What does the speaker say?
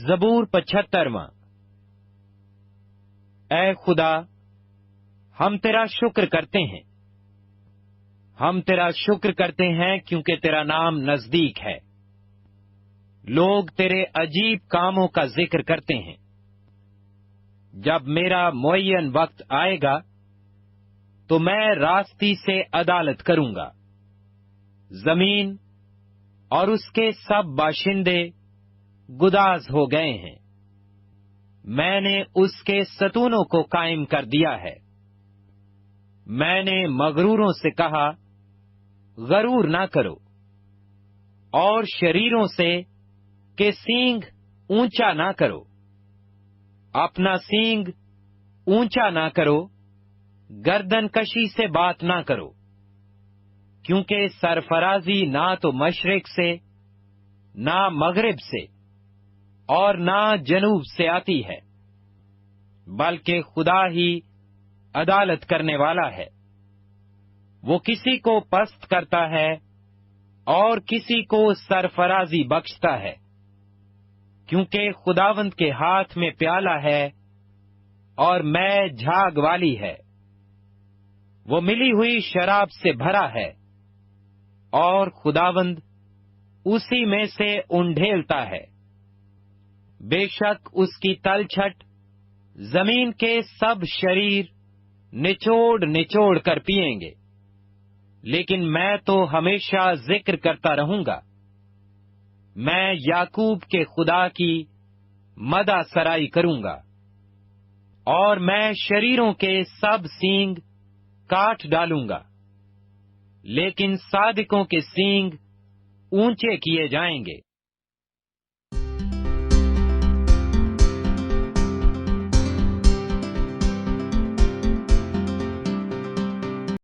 زبور 75۔ اے خدا، ہم تیرا شکر کرتے ہیں، ہم تیرا شکر کرتے ہیں کیونکہ تیرا نام نزدیک ہے۔ لوگ تیرے عجیب کاموں کا ذکر کرتے ہیں۔ جب میرا معین وقت آئے گا تو میں راستی سے عدالت کروں گا۔ زمین اور اس کے سب باشندے گداز ہو گئے ہیں۔ میں نے اس کے ستونوں کو قائم کر دیا ہے۔ میں نے مغروروں سے کہا، غرور نہ کرو، اور شریروں سے کہ سینگ اونچا نہ کرو۔ اپنا سینگ اونچا نہ کرو، گردن کشی سے بات نہ کرو، کیونکہ سرفرازی نہ تو مشرق سے، نہ مغرب سے، اور نہ جنوب سے آتی ہے، بلکہ خدا ہی عدالت کرنے والا ہے۔ وہ کسی کو پست کرتا ہے اور کسی کو سرفرازی بخشتا ہے، کیونکہ خداوند کے ہاتھ میں پیالہ ہے اور میں جھاگ والی ہے۔ وہ ملی ہوئی شراب سے بھرا ہے اور خداوند اسی میں سے انڈھیلتا ہے۔ بے شک اس کی تلچھٹ زمین کے سب شریر نچوڑ نچوڑ کر پیئیں گے، لیکن میں تو ہمیشہ ذکر کرتا رہوں گا۔ میں یعقوب کے خدا کی مدح سرائی کروں گا، اور میں شریروں کے سب سینگ کاٹ ڈالوں گا، لیکن صادقوں کے سینگ اونچے کیے جائیں گے۔